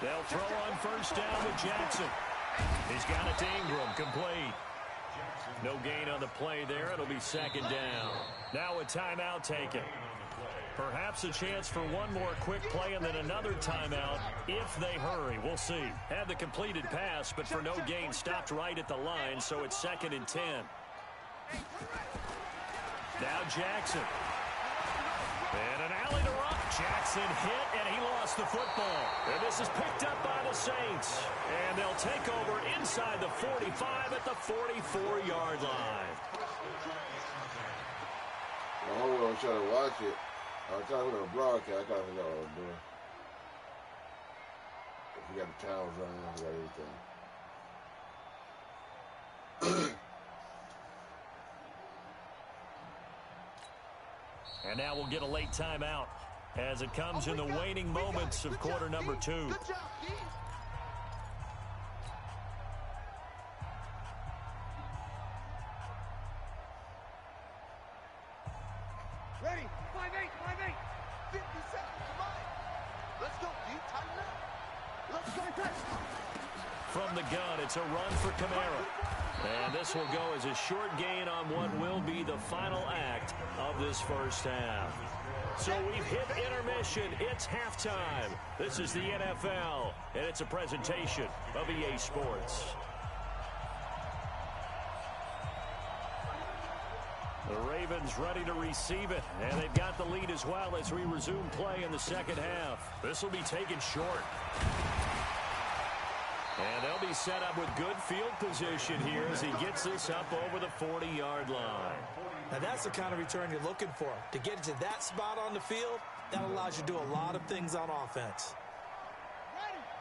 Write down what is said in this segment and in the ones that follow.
They'll throw on first down with Jackson. He's got it to Ingram, complete. No gain on the play there. It'll be second down. Now a timeout taken. Perhaps a chance for one more quick play and then another timeout if they hurry. We'll see. Had the completed pass, but for no gain, stopped right at the line, so it's 2nd and 10. Now Jackson. And an alley to Rupp. Jackson hit, and he lost the football. And this is picked up by the Saints. And they'll take over inside the 45 at the 44-yard line. I was trying to watch it. I was trying to broadcast. I thought I was all doing. If you got the towels running, I got everything. And now we'll get a late timeout as it comes in the waning moments of quarter number 2. Ready? 5-8, 5-8. 50 seconds, come on. Let's go, D. Tighten up. Let's go, From the gun, it's a run for Kamara. And this will go as a short gain on what will be the final act of this first half. So we've hit intermission. It's halftime. This is the NFL, and it's a presentation of EA Sports. The Ravens ready to receive it, and they've got the lead as well as we resume play in the second half. This will be taken short. And they'll be set up with good field position here as he gets this up over the 40-yard line. Now that's the kind of return you're looking for. To get to that spot on the field, that allows you to do a lot of things on offense.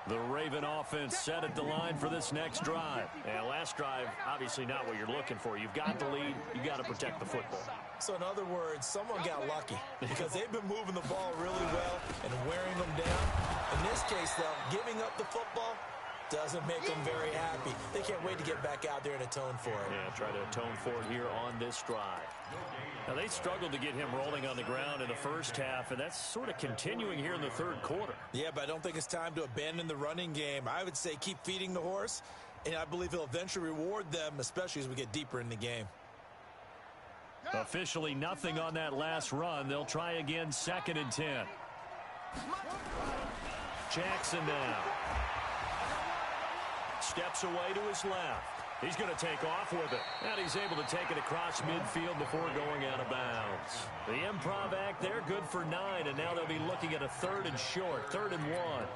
The Raven offense set at the line for this next drive. And last drive, obviously not what you're looking for. You've got the lead. You've got to protect the football. So in other words, someone got lucky because they've been moving the ball really well and wearing them down. In this case, though, giving up the football doesn't make them very happy. They can't wait to get back out there and atone for it. Yeah, try to atone for it here on this drive. Now, they struggled to get him rolling on the ground in the first half, and that's sort of continuing here in the third quarter. Yeah, but I don't think it's time to abandon the running game. I would say keep feeding the horse, and I believe he'll eventually reward them, especially as we get deeper in the game. Officially nothing on that last run. They'll try again, 2nd and 10. Jackson now. Steps away to his left. He's going to take off with it. And he's able to take it across midfield before going out of bounds. The improv act there, good for 9. And now they'll be looking at a 3rd and short, 3rd and 1.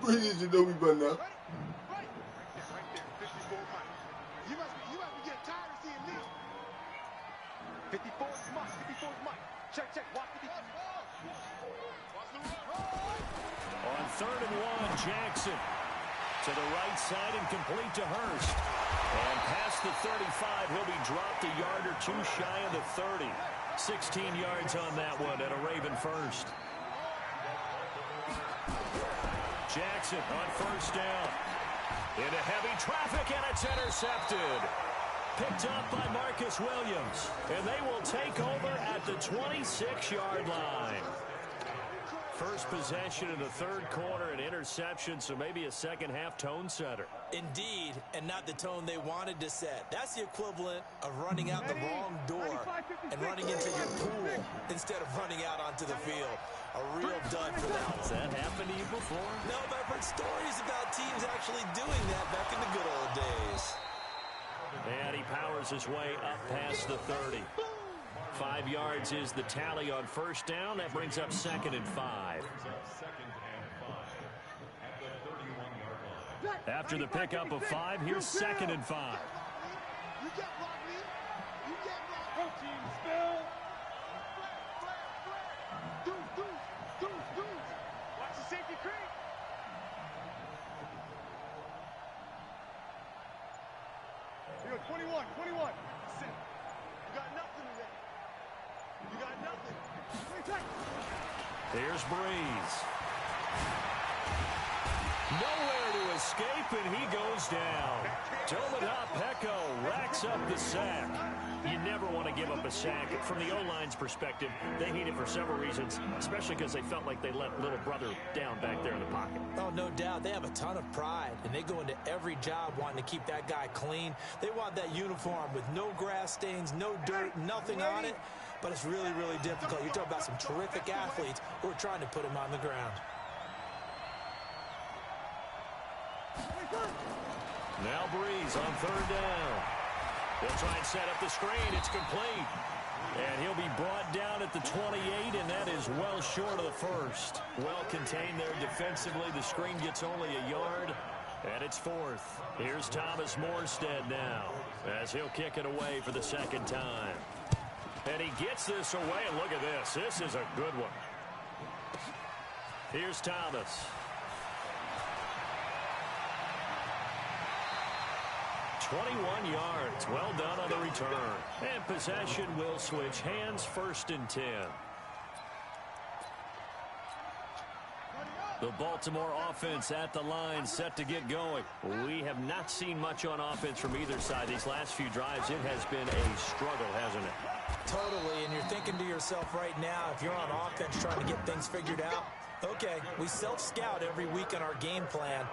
Bridges, you know we by now. Check. Watch the defense. On 3rd and 1, Jackson to the right side and complete to Hurst. And past the 35, he'll be dropped a yard or 2 shy of the 30. 16 yards on that one and a Raven first. Jackson on first down. Into heavy traffic, and it's intercepted. Picked up by Marcus Williams. And they will take over at the 26-yard line. First possession in the third quarter, an interception, so maybe a second-half tone setter. Indeed, and not the tone they wanted to set. That's the equivalent of running out the wrong door and running into your pool instead of running out onto the field. A real dud for that one. Has that happened to you before? No, but I've heard stories about teams actually doing that back in the good old days. And he powers his way up past the 30. 5 yards is the tally on first down. That brings up 2nd and 5. After the pickup of 5, here's 2nd and 5. Watch the safety creep. You go 21. Sit. You got nothing today. You got nothing. Here's Breeze. Nowhere to escape, and he goes down. Peko racks up the sack. You never want to give up a sack. From the O-line's perspective, they hate it for several reasons, especially because they felt like they let little brother down back there in the pocket. Oh, no doubt. They have a ton of pride, and they go into every job wanting to keep that guy clean. They want that uniform with no grass stains, no dirt, nothing on it. But it's really, really difficult. You're talking about some terrific athletes who are trying to put him on the ground. Now Breeze on third down. They'll try and set up the screen. It's complete. And he'll be brought down at the 28, and that is well short of the first. Well contained there defensively. The screen gets only a yard, and it's fourth. Here's Thomas Morstead now as he'll kick it away for the second time. And he gets this away, and look at this. This is a good one. Here's Thomas. 21 yards. Well done on the return. And possession will switch hands, 1st and 10. The Baltimore offense at the line, set to get going. We have not seen much on offense from either side. These last few drives, it has been a struggle, hasn't it? Totally, and you're thinking to yourself right now, if you're on offense trying to get things figured out, okay, we self-scout every week on our game plan.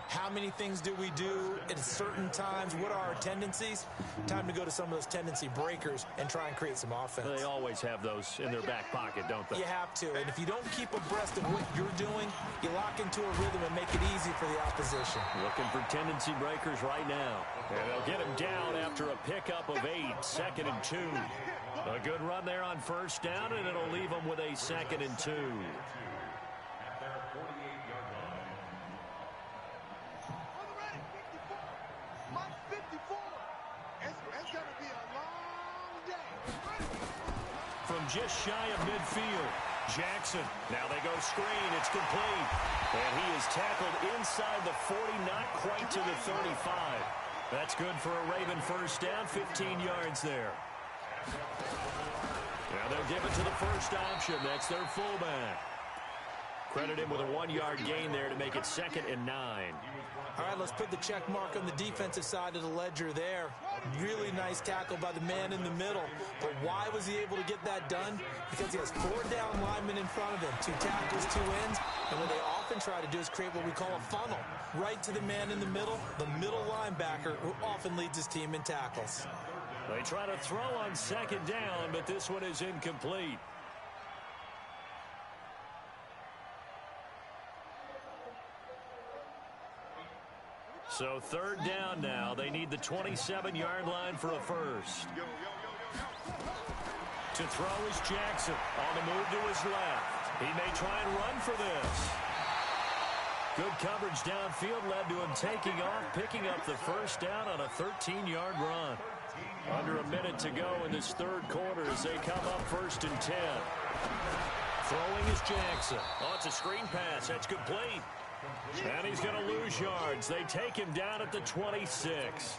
How many things do we do at certain times? What are our tendencies? Time to go to some of those tendency breakers and try and create some offense. They always have those in their back pocket, don't they? You have to, and if you don't keep abreast of what you're doing, you lock into a rhythm and make it easy for the opposition. Looking for tendency breakers right now. And they'll get him down after a pickup of 8, 2nd and 2. A good run there on 1st down, and it'll leave them with a 2nd and 2. From just shy of midfield, Jackson. Now they go screen. It's complete. And he is tackled inside the 40, not quite to the 35. That's good for a Raven 1st down, 15 yards there. Now they'll give it to the first option. That's their fullback. Credit him with a 1-yard gain there to make it 2nd and 9. All right, let's put the check mark on the defensive side of the ledger there. Really nice tackle by the man in the middle. But why was he able to get that done? Because he has 4 down linemen in front of him, 2 tackles, 2 ends. And what they often try to do is create what we call a funnel. Right to the man in the middle linebacker, who often leads his team in tackles. They try to throw on 2nd down, but this one is incomplete. So 3rd down now. They need the 27-yard line for a first. To throw is Jackson. On the move to his left. He may try and run for this. Good coverage downfield led to him taking off, picking up the first down on a 13-yard run. Under a minute to go in this 3rd quarter as they come up 1st and 10. Throwing is Jackson. Oh, it's a screen pass. That's complete. And he's going to lose yards. They take him down at the 26.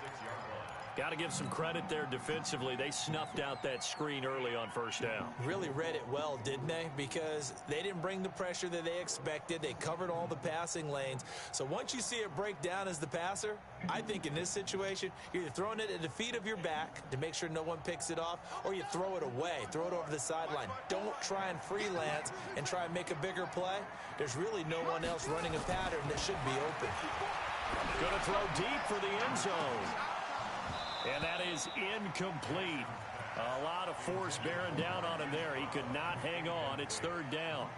Got to give some credit there defensively. They snuffed out that screen early on 1st down. Really read it well, didn't they? Because they didn't bring the pressure that they expected. They covered all the passing lanes. So once you see it break down as the passer, I think in this situation, you're either throwing it at the feet of your back to make sure no one picks it off, or you throw it away, throw it over the sideline. Don't try and freelance and try and make a bigger play. There's really no one else running a pattern that should be open. Going to throw deep for the end zone. And that is incomplete. A lot of force bearing down on him there. He could not hang on. It's 3rd down.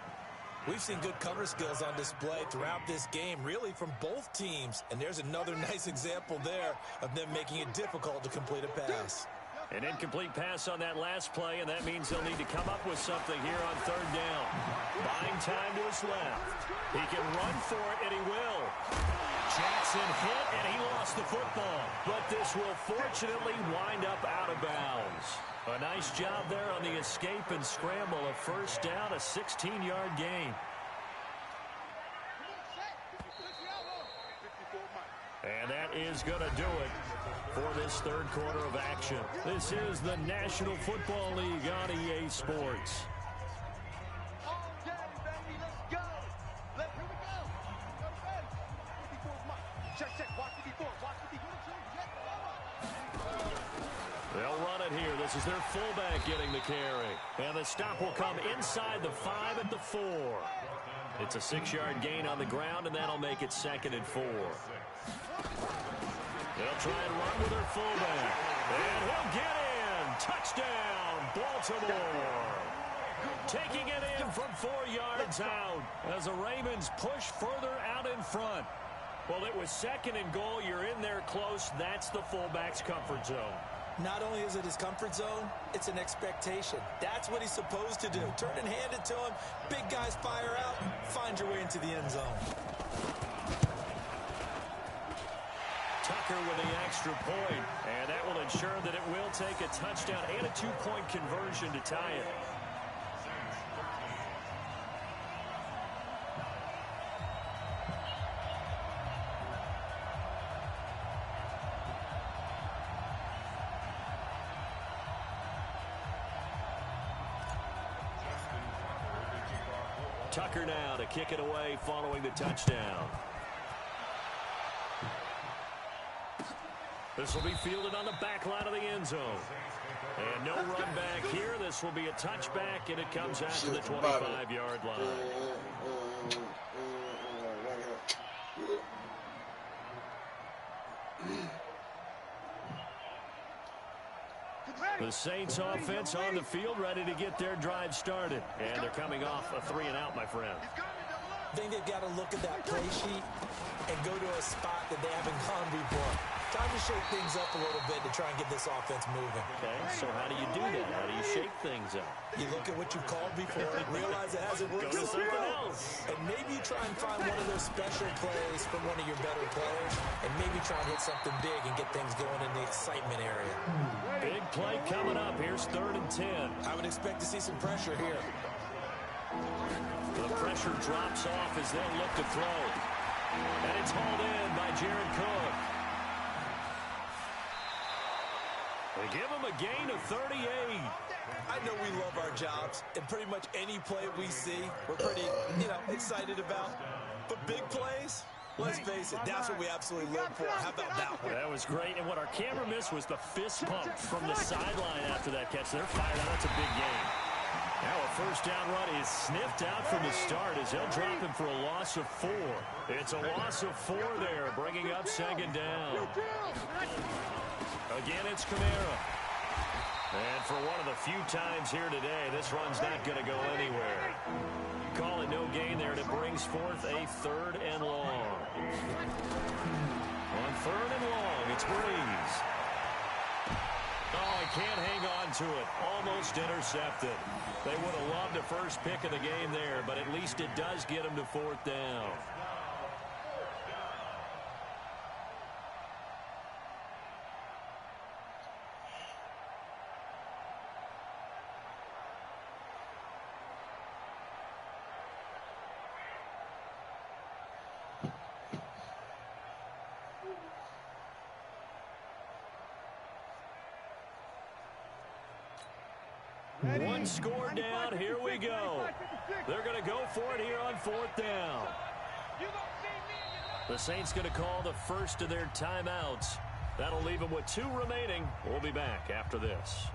We've seen good cover skills on display throughout this game, really from both teams. And there's another nice example there of them making it difficult to complete a pass. An incomplete pass on that last play, and that means they'll need to come up with something here on 3rd down. Buying time to his left. He can run for it, and he will. Jackson hit, and he lost the football. But this will fortunately wind up out of bounds. A nice job there on the escape and scramble. A 1st down, a 16-yard gain. And that is going to do it for this 3rd quarter of action. This is the National Football League on EA Sports. this is their fullback getting the carry. And the stop will come inside the 5 at the 4. It's a 6-yard gain on the ground, and that'll make it 2nd and 4. They'll try and run with their fullback. And he'll get in. Touchdown, Baltimore. Taking it in from 4 yards out as the Ravens push further out in front. Well, it was 2nd and goal. You're in there close. That's the fullback's comfort zone. Not only is it his comfort zone, it's an expectation. That's what he's supposed to do. Turn and hand it to him. Big guys fire out. Find your way into the end zone. Tucker with the extra point, and that will ensure that it will take a touchdown and a 2-point conversion to tie it. Tucker now to kick it away following the touchdown. This will be fielded on the back line of the end zone. And no run back here. This will be a touchback, and it comes out to the 25-yard line. The Saints offense on the field, ready to get their drive started. And they're coming off a 3-and-out, my friend. I think they've got to look at that play sheet and go to a spot that they haven't gone before. Time to shake things up a little bit to try and get this offense moving. Okay, so how do you do that? How do you shake things up? You look at what you've called before, realize it hasn't worked Go to so something well. else. And maybe you try and find one of those special plays from one of your better players, and maybe try and hit something big and get things going in the excitement area. Big play coming up. Here's 3rd and 10. I would expect to see some pressure here. The pressure drops off as they'll look to throw. And it's hauled in by Jared Cook. They give him a gain of 38. I know we love our jobs, and pretty much any play we see, we're pretty, excited about. But big plays, let's face it, that's what we absolutely live for. How about that one? That was great, and what our camera missed was the fist pump from the sideline after that catch. They're fired out. That's a big game. Now a first down run is sniffed out from the start as they'll drop him for a loss of 4. It's a loss of 4 there, bringing up 2nd down. Again, it's Kamara. And for one of the few times here today, this run's not going to go anywhere. Call it no gain there, and it brings forth a 3rd and long. On 3rd and long, it's Breeze. Oh, he can't hang on to it. Almost intercepted. They would have loved the first pick of the game there, but at least it does get him to 4th down. One score down. Here we go. They're going to go for it here on 4th down. The Saints going to call the first of their timeouts. That'll leave them with 2 remaining. We'll be back after this.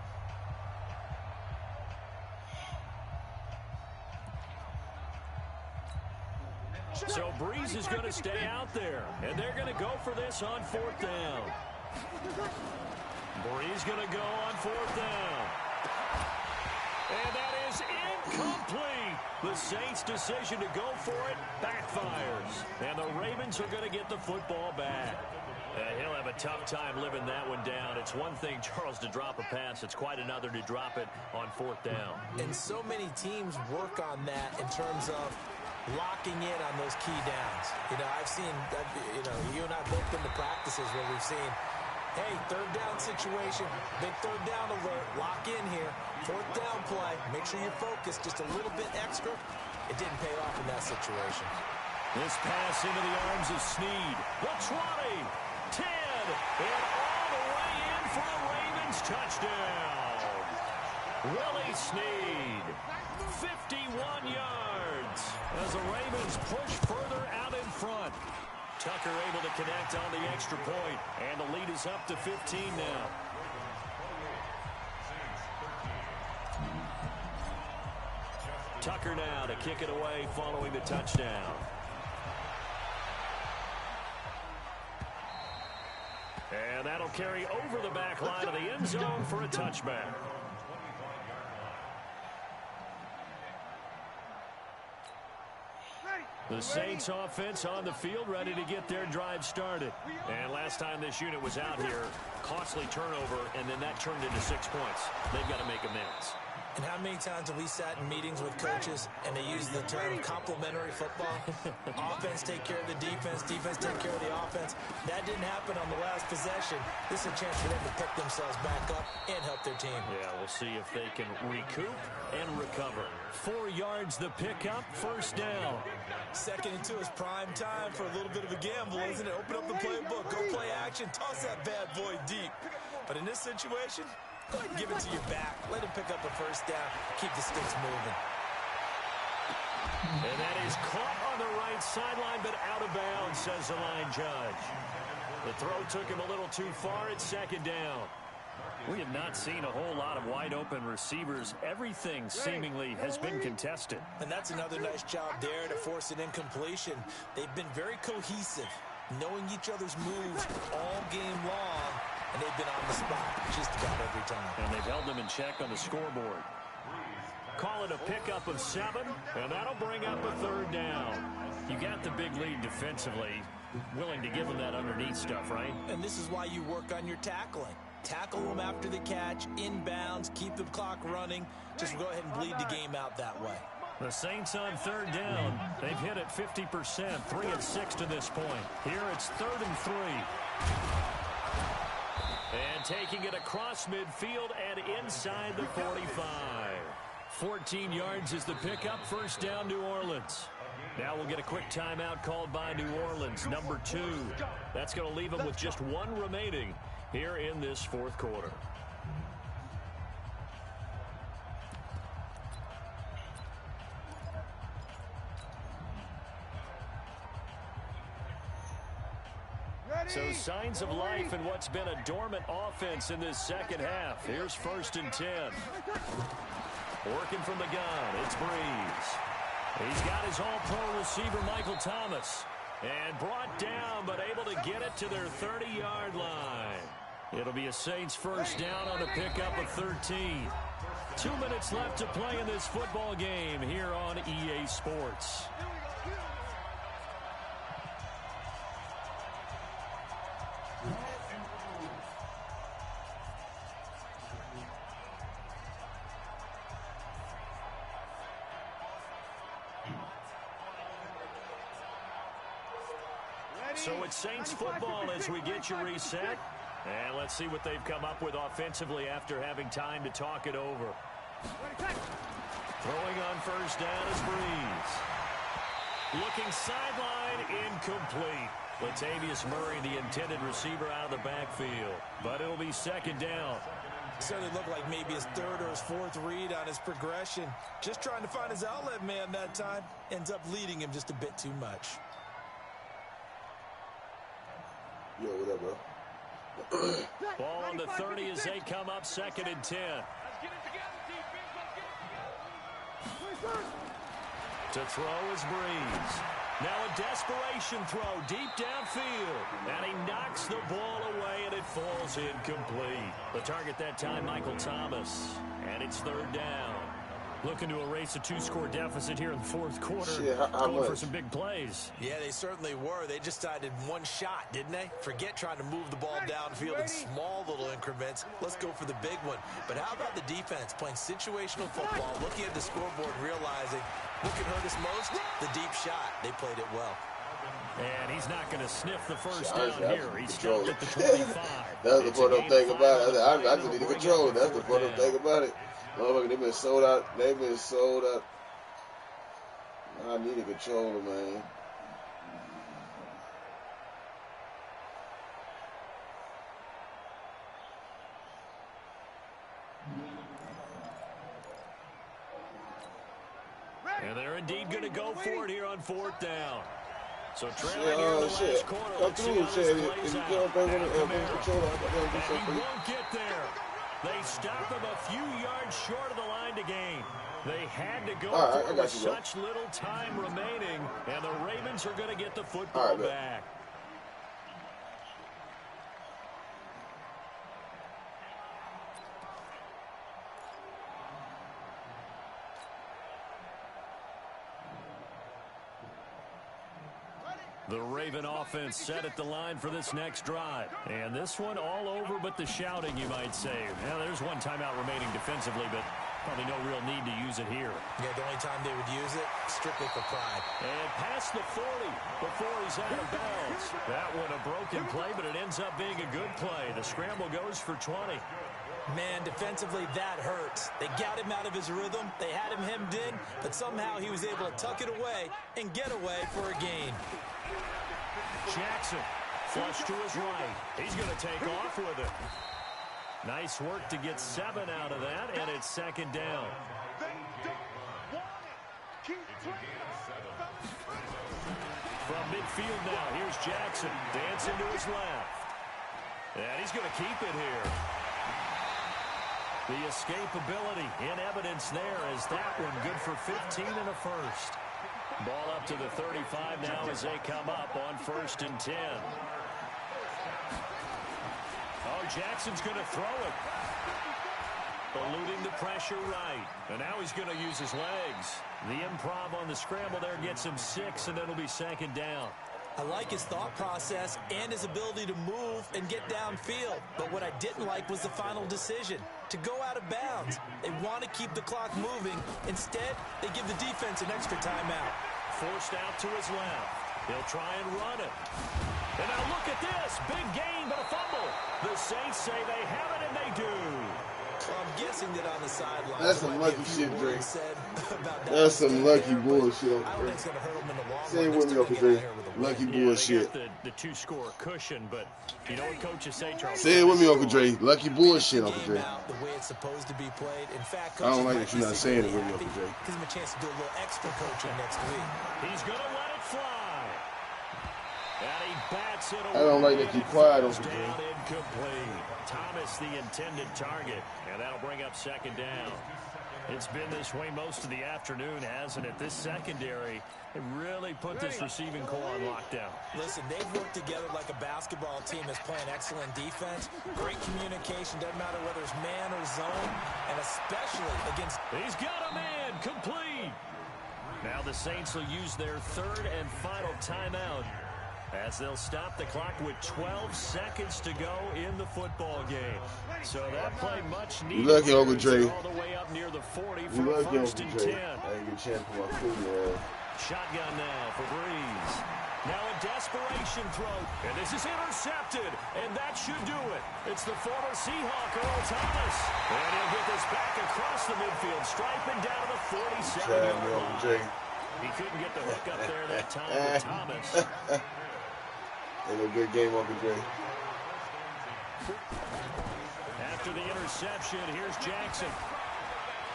So Breeze is going to stay out there, and they're going to go for this on 4th down. Breeze going to go on 4th down. And that is incomplete. The Saints' decision to go for it backfires. And the Ravens are going to get the football back. He'll have a tough time living that one down. It's one thing, Charles, to drop a pass. It's quite another to drop it on 4th down. And so many teams work on that in terms of locking in on those key downs. I've seen, you and I both been to practices where we've seen, hey, 3rd down situation, big 3rd down alert, lock in here, 4th down play, make sure you're focused just a little bit extra. It didn't pay off in that situation. This pass into the arms of Snead. The 20, 10, and all the way in for a Ravens touchdown. Willie Snead, 51 yards as the Ravens push further out in front. Tucker able to connect on the extra point, and the lead is up to 15 now. Tucker now to kick it away following the touchdown. And that'll carry over the back line of the end zone for a touchback. The Saints offense on the field, ready to get their drive started. And last time this unit was out here, costly turnover, and then that turned into 6 points. They've got to make amends. And how many times have we sat in meetings with coaches and they use the term complementary football? Offense take care of the defense, defense take care of the offense. That didn't happen on the last possession. This is a chance for them to pick themselves back up and help their team. Yeah, we'll see if they can recoup and recover. 4 yards the pickup, first down. 2nd and 2 is prime time for a little bit of a gamble, isn't it? Open up the playbook, go play action, toss that bad boy deep. But in this situation, go ahead and give it to your back. Let him pick up a first down. Keep the sticks moving. And that is caught on the right sideline, but out of bounds, says the line judge. The throw took him a little too far. It's 2nd down. We have not seen a whole lot of wide-open receivers. Everything seemingly has been contested. And that's another nice job there to force an incompletion. They've been very cohesive, knowing each other's moves all game long. And they've been on the spot just about every time. And they've held them in check on the scoreboard. Call it a pickup of 7, and that'll bring up a 3rd down. You got the big lead defensively, willing to give them that underneath stuff, right? And this is why you work on your tackling. Tackle them after the catch, inbounds, keep the clock running. Just go ahead and bleed the game out that way. The Saints on 3rd down. They've hit it 50%, 3 of 6 to this point. Here it's 3rd and 3. And taking it across midfield and inside the 45. 14 yards is the pickup. First down, New Orleans. Now we'll get a quick timeout called by New Orleans, number 2. That's going to leave them with just 1 remaining here in this 4th quarter. So signs of life in what's been a dormant offense in this 2nd half. Here's 1st and 10. Working from the gun, it's Breeze. He's got his all-pro receiver, Michael Thomas. And brought down, but able to get it to their 30-yard line. It'll be a Saints first down on the pickup of 13. 2 minutes left to play in this football game here on EA Sports. So it's Saints football as we get you reset. And let's see what they've come up with offensively after having time to talk it over. Throwing on first down is Breeze. Looking sideline, incomplete. Latavius Murray, the intended receiver, out of the backfield. But it'll be 2nd down. Certainly looked like maybe his 3rd or his 4th read on his progression. Just trying to find his outlet man that time. Ends up leading him just a bit too much. Yo, what up, bro? Ball on the 30 as they come up 2nd and 10. To throw is Breeze. Now a desperation throw deep downfield. And he knocks the ball away and it falls incomplete. The target that time, Michael Thomas. And it's 3rd down. Looking to erase a 2-score deficit here in the 4th quarter. Shit, how going much? for some big plays. Yeah, they certainly were. They just decided 1 shot, didn't they? Forget trying to move the ball downfield in small little increments. Let's go for the big one. But how about the defense playing situational football, looking at the scoreboard, realizing what can hurt us most? The deep shot. They played it well. And he's not going to sniff the first down here. He's stopped at the 25. That's the funny thing about it. I just need to control it. That's the funny thing about it. Motherfucker, they've been sold out. They've been sold out. I need to control it, man. And they're indeed going to go for it here on 4th down. So trailing here in the last quarter. Come through, Let's see how this Chad. plays If you out. can't bring it And control, I'm going to do he something. won't get there. They stop him a few yards short of the line to gain. They had to go All right, for it with such little time remaining, and the Ravens are going to get the football back. The Raven offense set at the line for this next drive. And this one all over but the shouting, you might say. Now, there's one timeout remaining defensively, but probably no real need to use it here. Yeah, the only time they would use it, strictly for pride. And past the 40 before he's out of bounds. That one a broken play, but it ends up being a good play. The scramble goes for 20. Man, defensively, that hurts. They got him out of his rhythm. They had him hemmed in, but somehow he was able to tuck it away and get away for a gain. Jackson, flush to his right. He's going to take off with it. Nice work to get 7 out of that, and it's second down. From midfield now, here's Jackson. Dancing to his left. And he's going to keep it here. The escapability in evidence there as that one good for 15 and a first. Ball up to the 35 now as they come up on 1st and 10. Oh, Jackson's going to throw it. Eluding the pressure right. And now he's going to use his legs. The improv on the scramble there gets him 6, and it'll be second down. I like his thought process and his ability to move and get downfield. But what I didn't like was the final decision, to go out of bounds. They want to keep the clock moving. Instead, they give the defense an extra timeout. Forced out to his left. He'll try and run it. And now look at this. Big gain, but a fumble. The Saints say they have it, and they do. Well, I'm guessing that on the sideline. That's some lucky shit, Drake. That's some lucky bullshit. Say it with me, Uncle Dre. Lucky bullshit. The 2-score cushion, but you know what coaches say, Charles? Say it with me, Uncle Dre. Lucky bullshit, Uncle Dre. The way it's supposed to be played. In fact, I don't like that you're not saying it with me, Uncle Dre. Gives him a chance to do a little extra coaching next week. He's going to let it fly. And he bats it away. I don't like that you're quiet, Uncle Dre. Down incomplete. Thomas the intended target, and that'll bring up second down. It's been this way most of the afternoon, hasn't it? This secondary really put this receiving core on lockdown. Listen, they've worked together like a basketball team that's playing excellent defense. Great communication, doesn't matter whether it's man or zone, and especially against... He's got a man, complete. Now the Saints will use their 3rd and final timeout as they'll stop the clock with 12 seconds to go in the football game. So that play much needed. Lucky Uncle Dre. All the way up near the 40 for 1st and 10. I ain't get a chance for my food, man. Shotgun now for Breeze. Now a desperation throw, and this is intercepted, and that should do it. It's the former Seahawk, Earl Thomas. And he'll get this back across the midfield stripe and down to the 47-yard line. He couldn't get the hook up there that time with Thomas. Ain't no good game, Uncle Dre. After the interception, here's Jackson.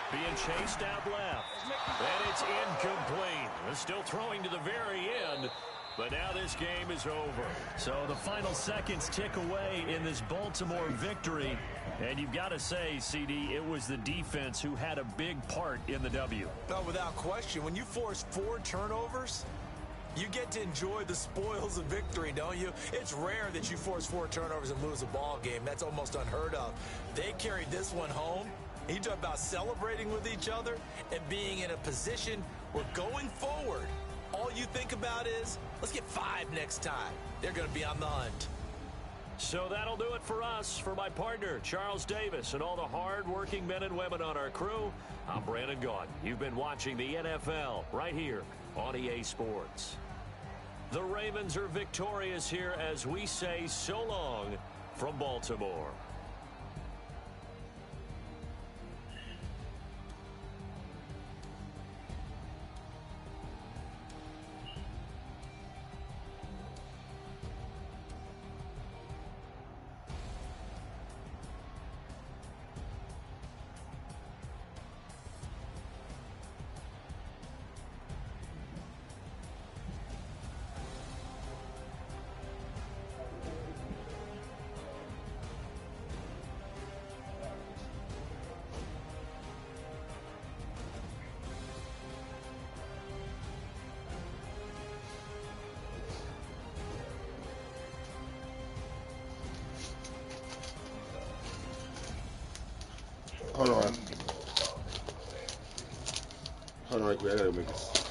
Being chased out left. And it's incomplete. They're still throwing to the very end. But now this game is over. So the final seconds tick away in this Baltimore victory. And you've got to say, CD, it was the defense who had a big part in the W. No, without question. When you force 4 turnovers, you get to enjoy the spoils of victory, don't you? It's rare that you force 4 turnovers and lose a ball game. That's almost unheard of. They carried this one home. You talk about celebrating with each other and being in a position where going forward, all you think about is, let's get 5 next time. They're going to be on the hunt. So that'll do it for us. For my partner, Charles Davis, and all the hard-working men and women on our crew, I'm Brandon Gaudin. You've been watching the NFL right here on EA Sports. The Ravens are victorious here as we say so long from Baltimore. Hold on right quick. I gotta make this.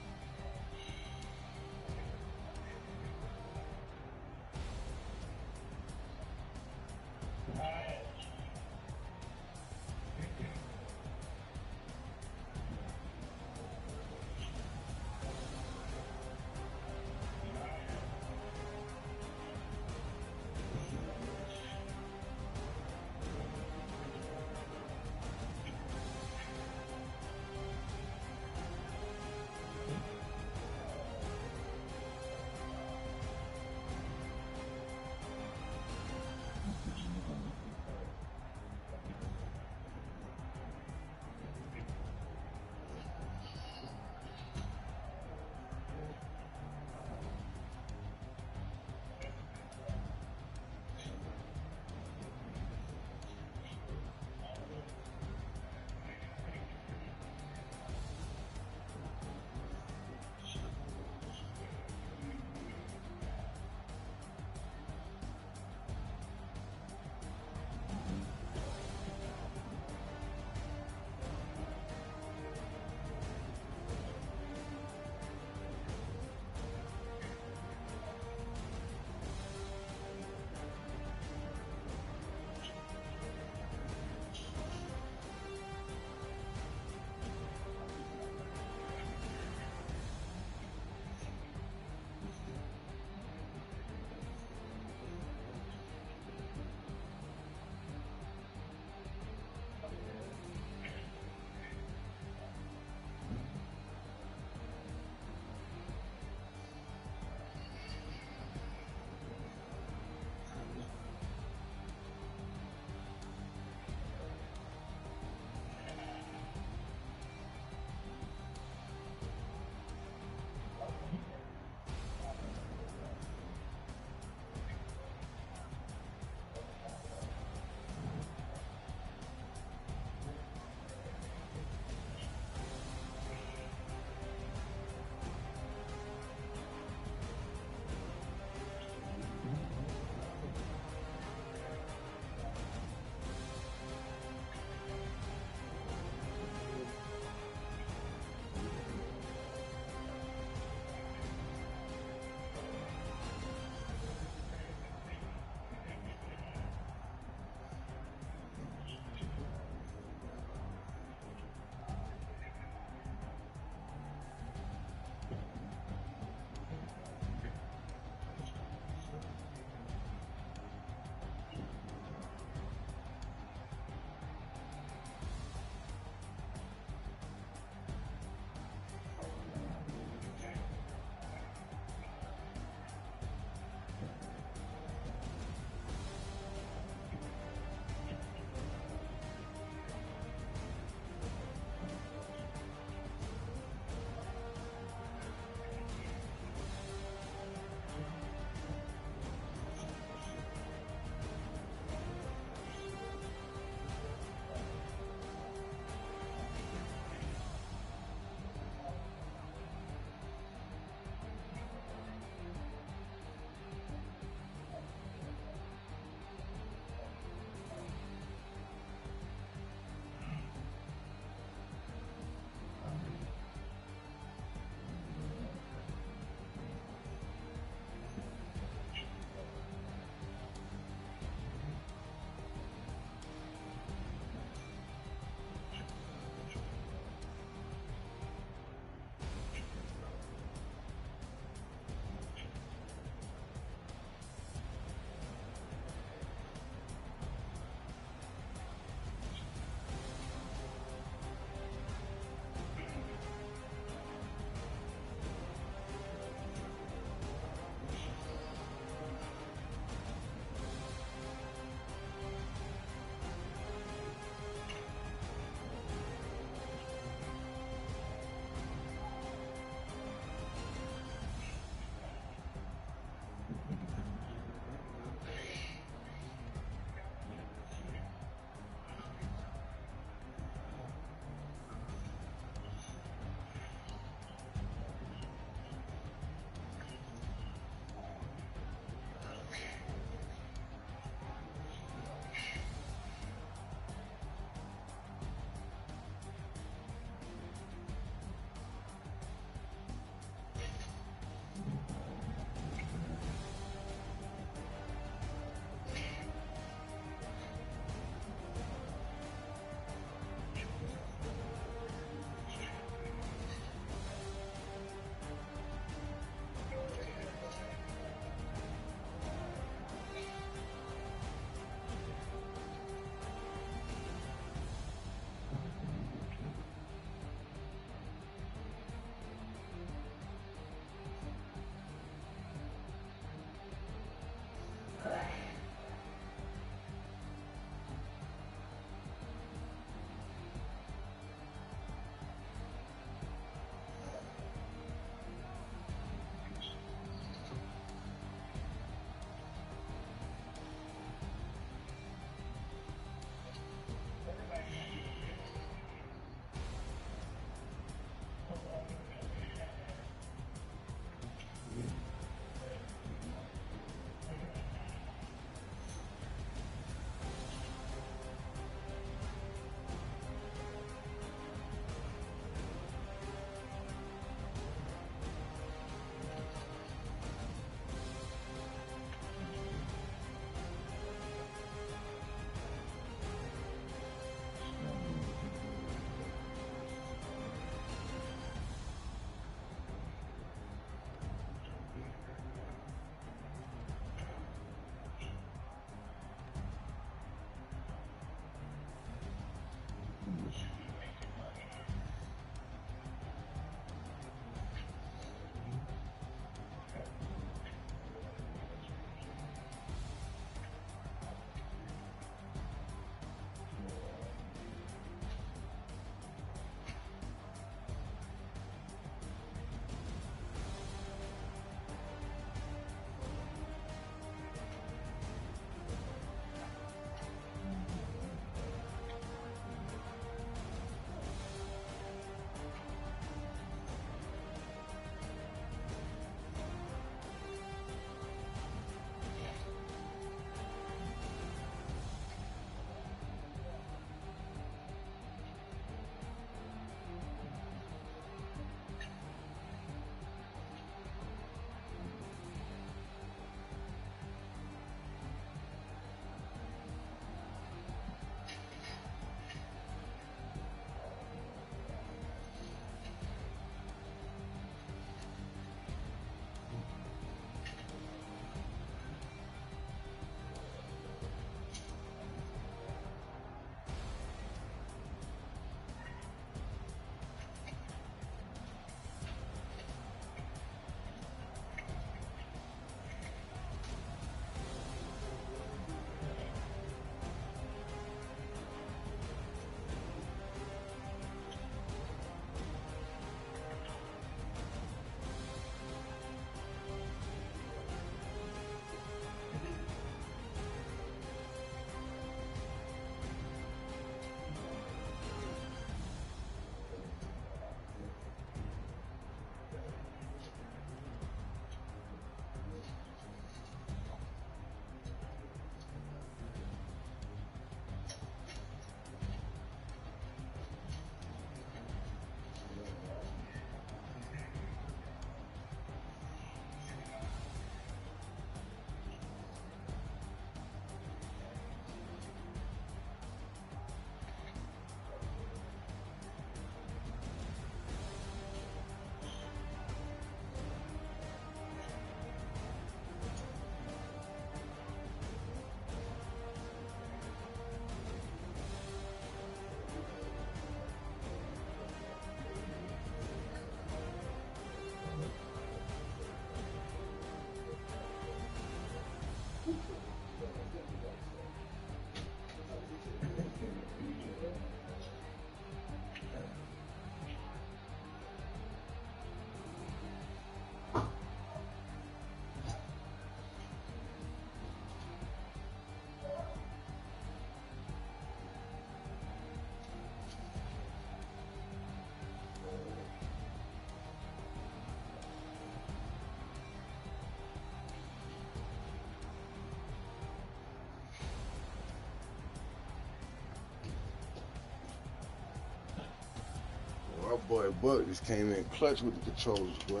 Boy, Buck just came in clutch with the controllers, boy.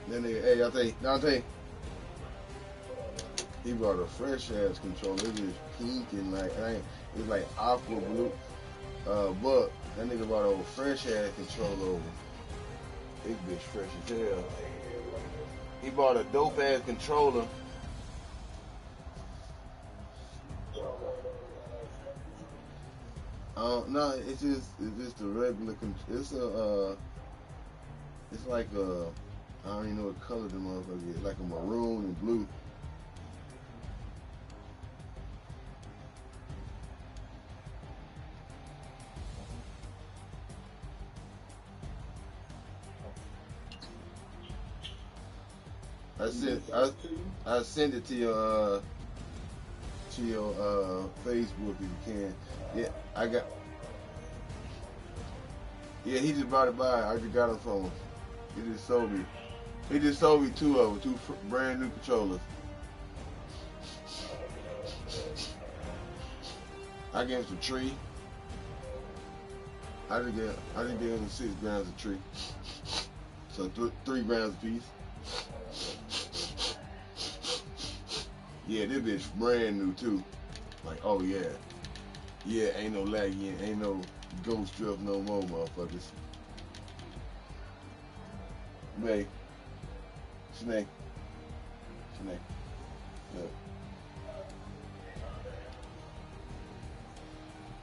Then they, hey, Dante, he brought a fresh ass controller. It was pink and like, it's like aqua blue. But that nigga brought a fresh ass controller over. This bitch fresh as hell. He bought a dope ass controller. No, it's just a regular. It's like a, I don't even know what color the motherfucker is. Like a maroon and blue. I send it to your Facebook if you can. Yeah, I got. Yeah, he just brought it by. I just got it from him. He just sold me. He just sold me two of them, two brand new controllers. I gave him some tree. I just gave him 6 grams of tree. So 3 grams a piece. Yeah, this bitch brand new too. Like, oh yeah. Yeah, ain't no laggy, ain't no ghost drift no more, motherfuckers. May. Snake. Look.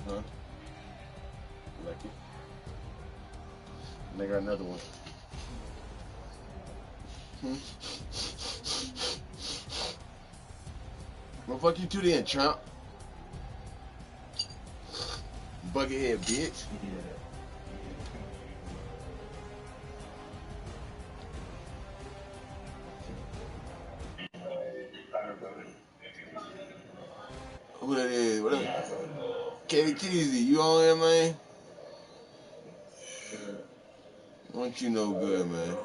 Huh? You like it? And they got another one. Well, fuck you too then, Trump. Buckethead bitch. Who that is? What up? KTZ, you on here, man? I want you no good, man.